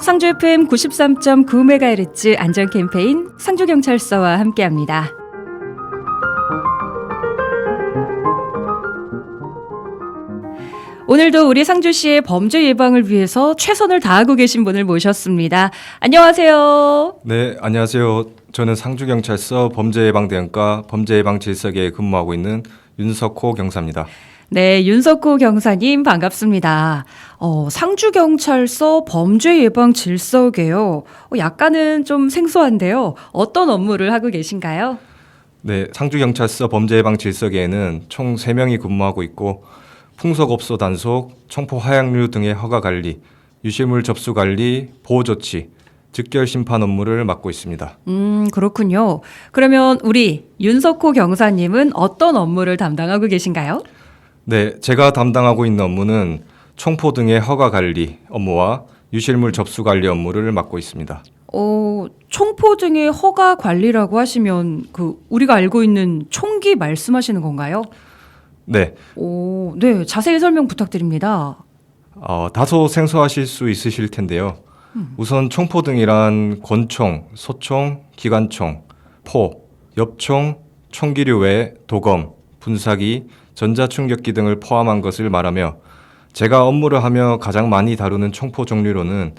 상주 FM 93.9MHz 안전 캠페인 상주경찰서와 함께합니다. 오늘도 우리 상주시의 범죄 예방을 위해서 최선을 다하고 계신 분을 모셨습니다. 안녕하세요. 네, 안녕하세요. 저는 상주경찰서 범죄예방대응과 범죄예방질서계에 근무하고 있는 윤석호 경사입니다. 네, 윤석호 경사님 반갑습니다. 상주경찰서 범죄예방질서계요. 약간은 좀 생소한데요. 어떤 업무를 하고 계신가요? 네, 상주경찰서 범죄예방질서계에는 총 3명이 근무하고 있고 풍속업소 단속, 총포 화약류 등의 허가 관리, 유실물 접수 관리, 보호 조치, 즉결 심판 업무를 맡고 있습니다. 그렇군요. 그러면 우리 윤석호 경사님은 어떤 업무를 담당하고 계신가요? 네, 제가 담당하고 있는 업무는 총포 등의 허가 관리 업무와 유실물 접수 관리 업무를 맡고 있습니다. 총포 등의 허가 관리라고 하시면 우리가 알고 있는 총기 말씀하시는 건가요? 네. 네, 자세히 설명 부탁드립니다. 다소 생소하실 수 있으실 텐데요. 우선 총포 등이란 권총, 소총, 기관총, 포, 엽총, 총기류 외 도검, 분사기, 전자충격기 등을 포함한 것을 말하며 제가 업무를 하며 가장 많이 다루는 총포 종류로는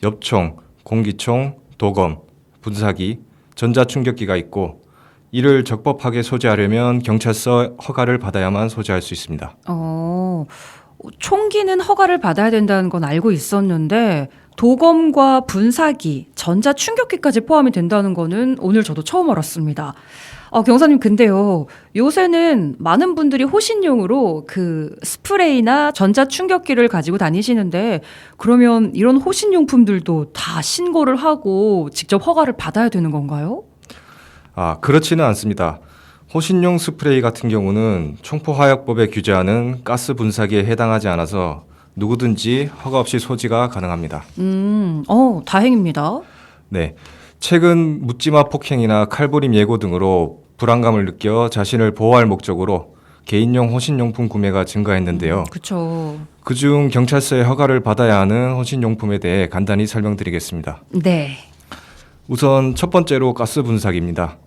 엽총, 공기총, 도검, 분사기, 전자충격기가 있고 이를 적법하게 소지하려면 경찰서 허가를 받아야만 소지할 수 있습니다. 총기는 허가를 받아야 된다는 건 알고 있었는데 도검과 분사기, 전자충격기까지 포함이 된다는 거는 오늘 저도 처음 알았습니다. 경사님 근데요, 요새는 많은 분들이 호신용으로 스프레이나 전자충격기를 가지고 다니시는데 그러면 이런 호신용품들도 다 신고를 하고 직접 허가를 받아야 되는 건가요? 그렇지는 않습니다. 호신용 스프레이 같은 경우는 총포화약법에 규제하는 가스 분사기에 해당하지 않아서 누구든지 허가 없이 소지가 가능합니다. 다행입니다. 네, 최근 묻지마 폭행이나 칼부림 예고 등으로 불안감을 느껴 자신을 보호할 목적으로 개인용 호신용품 구매가 증가했는데요. 그렇죠. 그중 경찰서의 허가를 받아야 하는 호신용품에 대해 간단히 설명드리겠습니다. 네. 우선 첫 번째로 가스 분사기입니다.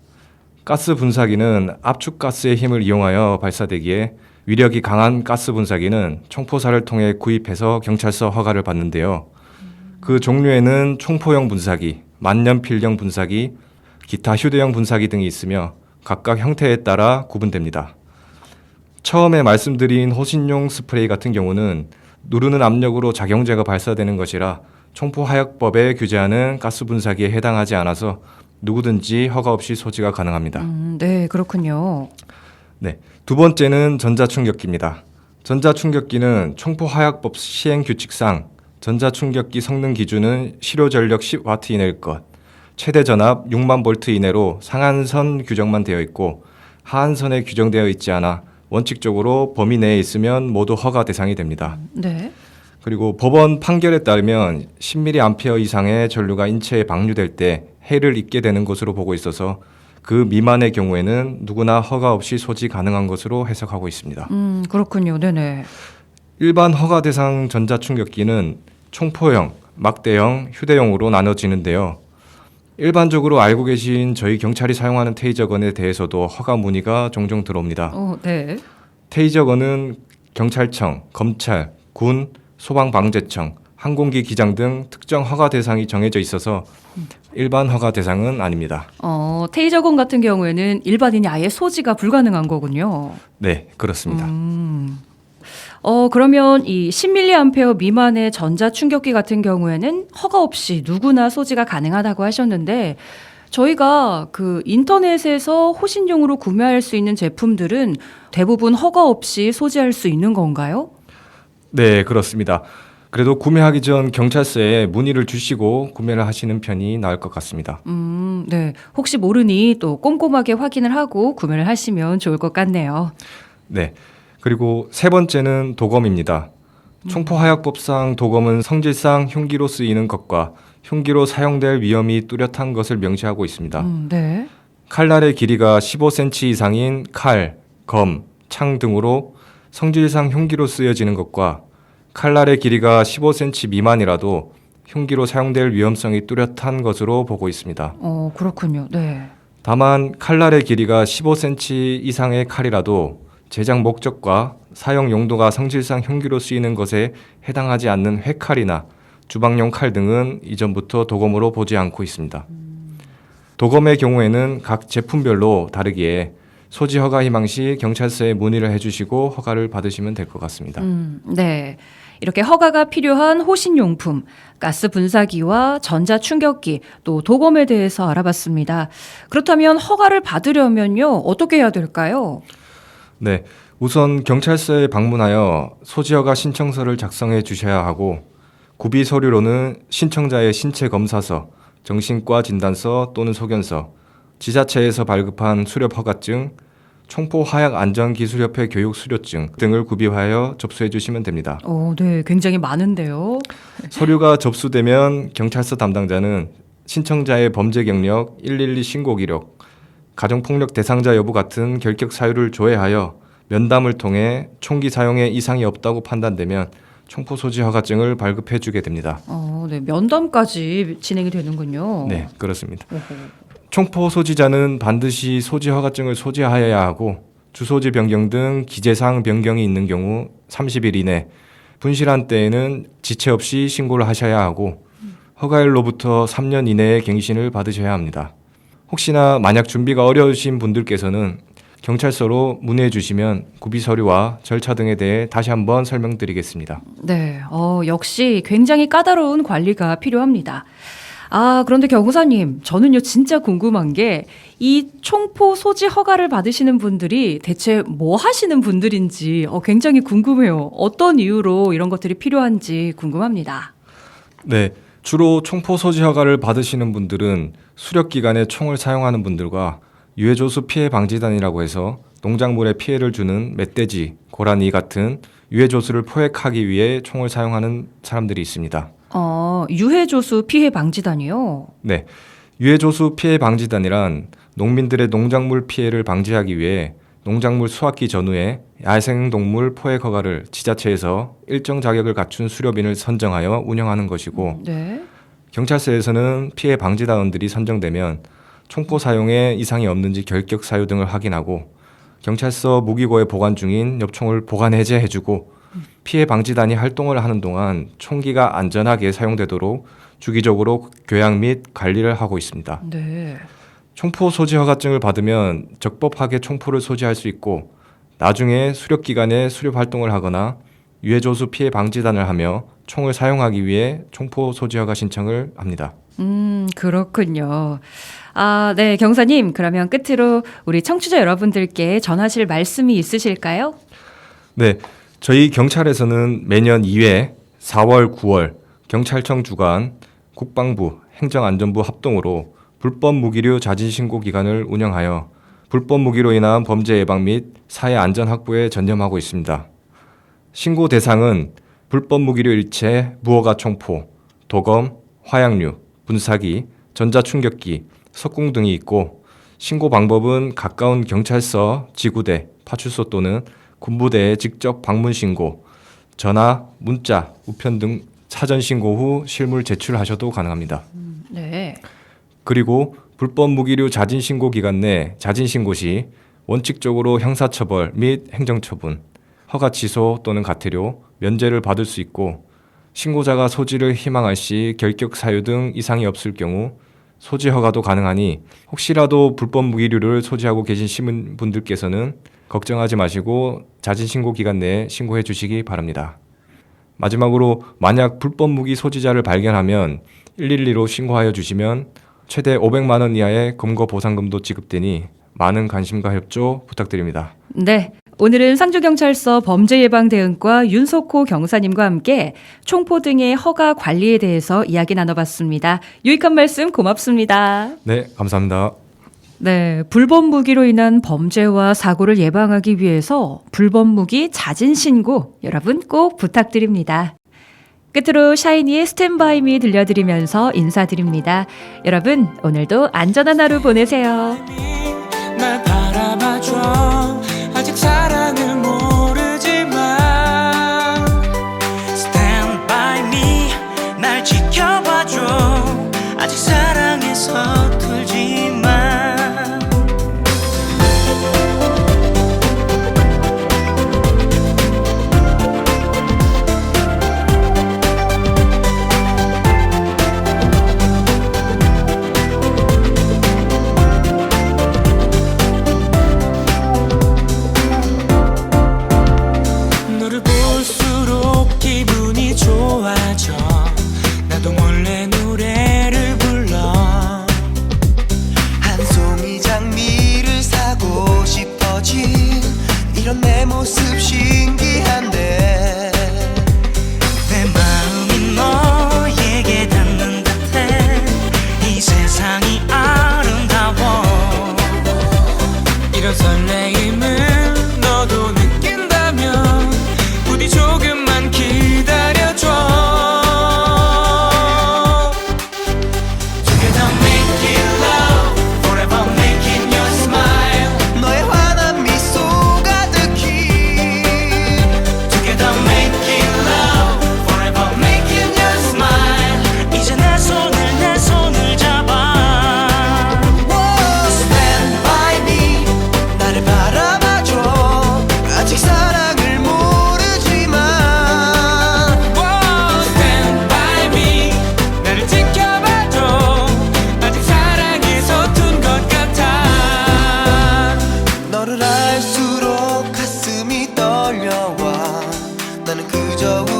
가스 분사기는 압축가스의 힘을 이용하여 발사되기에 위력이 강한 가스 분사기는 총포사를 통해 구입해서 경찰서 허가를 받는데요. 그 종류에는 총포형 분사기, 만년필형 분사기, 기타 휴대용 분사기 등이 있으며 각각 형태에 따라 구분됩니다. 처음에 말씀드린 호신용 스프레이 같은 경우는 누르는 압력으로 작용제가 발사되는 것이라 총포화약법에 규제하는 가스 분사기에 해당하지 않아서 누구든지 허가 없이 소지가 가능합니다. 네, 그렇군요. 네, 두 번째는 전자충격기입니다. 전자충격기는 총포화약법 시행규칙상 전자충격기 성능 기준은 실효전력 10W 이내일 것, 최대 전압 6만 볼트 이내로 상한선 규정만 되어 있고 하한선에 규정되어 있지 않아 원칙적으로 범위 내에 있으면 모두 허가 대상이 됩니다. 네. 그리고 법원 판결에 따르면 10mA 이상의 전류가 인체에 방류될 때 해를 입게 되는 것으로 보고 있어서 그 미만의 경우에는 누구나 허가 없이 소지 가능한 것으로 해석하고 있습니다. 그렇군요. 네네. 일반 허가 대상 전자충격기는 총포형, 막대형, 휴대용으로 나눠지는데요. 일반적으로 알고 계신 저희 경찰이 사용하는 테이저건에 대해서도 허가 문의가 종종 들어옵니다. 네. 테이저건은 경찰청, 검찰, 군, 소방방재청, 항공기 기장 등 특정 허가 대상이 정해져 있어서 일반 허가 대상은 아닙니다. 테이저건 같은 경우에는 일반인이 아예 소지가 불가능한 거군요. 네, 그렇습니다. 그러면 이 10mA 미만의 전자충격기 같은 경우에는 허가 없이 누구나 소지가 가능하다고 하셨는데 저희가 인터넷에서 호신용으로 구매할 수 있는 제품들은 대부분 허가 없이 소지할 수 있는 건가요? 네, 그렇습니다. 그래도 구매하기 전 경찰서에 문의를 주시고 구매를 하시는 편이 나을 것 같습니다. 네. 혹시 모르니 또 꼼꼼하게 확인을 하고 구매를 하시면 좋을 것 같네요. 네. 그리고 세 번째는 도검입니다. 총포화약법상 도검은 성질상 흉기로 쓰이는 것과 흉기로 사용될 위험이 뚜렷한 것을 명시하고 있습니다. 네. 칼날의 길이가 15cm 이상인 칼, 검, 창 등으로 성질상 흉기로 쓰여지는 것과 칼날의 길이가 15cm 미만이라도 흉기로 사용될 위험성이 뚜렷한 것으로 보고 있습니다. 그렇군요. 네. 다만 칼날의 길이가 15cm 이상의 칼이라도 제작 목적과 사용 용도가 성질상 흉기로 쓰이는 것에 해당하지 않는 회칼이나 주방용 칼 등은 이전부터 도검으로 보지 않고 있습니다. 도검의 경우에는 각 제품별로 다르기에 소지 허가 희망 시 경찰서에 문의를 해주시고 허가를 받으시면 될 것 같습니다. 네. 이렇게 허가가 필요한 호신용품, 가스 분사기와 전자충격기, 또 도검에 대해서 알아봤습니다. 그렇다면 허가를 받으려면요, 어떻게 해야 될까요? 네, 우선 경찰서에 방문하여 소지허가 신청서를 작성해 주셔야 하고 구비 서류로는 신청자의 신체 검사서, 정신과 진단서 또는 소견서, 지자체에서 발급한 수렵 허가증, 총포화약안전기술협회 교육 수료증 등을 구비하여 접수해 주시면 됩니다. 네, 굉장히 많은데요. 서류가 접수되면 경찰서 담당자는 신청자의 범죄 경력, 112 신고 기록, 가정폭력 대상자 여부 같은 결격 사유를 조회하여 면담을 통해 총기 사용에 이상이 없다고 판단되면 총포 소지 허가증을 발급해 주게 됩니다. 네, 면담까지 진행이 되는군요. 네, 그렇습니다. 오호. 총포 소지자는 반드시 소지 허가증을 소지하여야 하고 주소지 변경 등 기재사항 변경이 있는 경우 30일 이내, 분실한 때에는 지체 없이 신고를 하셔야 하고 허가일로부터 3년 이내에 갱신을 받으셔야 합니다. 혹시나 만약 준비가 어려우신 분들께서는 경찰서로 문의해 주시면 구비 서류와 절차 등에 대해 다시 한번 설명드리겠습니다. 네, 역시 굉장히 까다로운 관리가 필요합니다. 그런데 경사님, 저는요 진짜 궁금한 게 이 총포 소지 허가를 받으시는 분들이 대체 뭐 하시는 분들인지 굉장히 궁금해요. 어떤 이유로 이런 것들이 필요한지 궁금합니다. 네, 주로 총포 소지 허가를 받으시는 분들은 수렵 기간에 총을 사용하는 분들과 유해조수 피해 방지단이라고 해서 농작물에 피해를 주는 멧돼지, 고라니 같은 유해조수를 포획하기 위해 총을 사용하는 사람들이 있습니다. 유해조수 피해 방지단이요? 네, 유해조수 피해 방지단이란 농민들의 농작물 피해를 방지하기 위해 농작물 수확기 전후에 야생동물 포획 허가를 지자체에서 일정 자격을 갖춘 수렵인을 선정하여 운영하는 것이고 네. 경찰서에서는 피해 방지단원들이 선정되면 총포 사용에 이상이 없는지 결격 사유 등을 확인하고 경찰서 무기고에 보관 중인 엽총을 보관 해제해주고 피해 방지단이 활동을 하는 동안 총기가 안전하게 사용되도록 주기적으로 교양 및 관리를 하고 있습니다. 네. 총포 소지 허가증을 받으면 적법하게 총포를 소지할 수 있고 나중에 수렵 기간에 수렵 활동을 하거나 유해조수 피해 방지단을 하며 총을 사용하기 위해 총포 소지 허가 신청을 합니다. 그렇군요. 네, 경사님, 그러면 끝으로 우리 청취자 여러분들께 전하실 말씀이 있으실까요? 네, 저희 경찰에서는 매년 2회 4월, 9월 경찰청 주관, 국방부, 행정안전부 합동으로 불법 무기류 자진 신고 기간을 운영하여 불법 무기로 인한 범죄 예방 및 사회 안전 확보에 전념하고 있습니다. 신고 대상은 불법 무기류 일체, 무허가 총포, 도검, 화약류, 분사기, 전자충격기, 석궁 등이 있고 신고 방법은 가까운 경찰서, 지구대, 파출소 또는 군부대에 직접 방문 신고, 전화, 문자, 우편 등 사전 신고 후 실물 제출하셔도 가능합니다. 네. 그리고 불법 무기류 자진 신고 기간 내 자진 신고 시 원칙적으로 형사처벌 및 행정처분, 허가 취소 또는 가태료, 면제를 받을 수 있고 신고자가 소지를 희망할 시 결격 사유 등 이상이 없을 경우 소지 허가도 가능하니 혹시라도 불법 무기류를 소지하고 계신 시민분들께서는 걱정하지 마시고 자진 신고 기간 내에 신고해 주시기 바랍니다. 마지막으로 만약 불법 무기 소지자를 발견하면 112로 신고하여 주시면 최대 500만 원 이하의 검거 보상금도 지급되니 많은 관심과 협조 부탁드립니다. 네. 오늘은 상주경찰서 범죄예방대응과 윤석호 경사님과 함께 총포 등의 허가 관리에 대해서 이야기 나눠봤습니다. 유익한 말씀 고맙습니다. 네, 감사합니다. 네, 불법 무기로 인한 범죄와 사고를 예방하기 위해서 불법 무기 자진 신고 여러분 꼭 부탁드립니다. 끝으로 샤이니의 스탠바이 미 들려드리면서 인사드립니다. 여러분 오늘도 안전한 하루 보내세요. 날 바라봐줘 아직 사랑을 모르지 나는 그저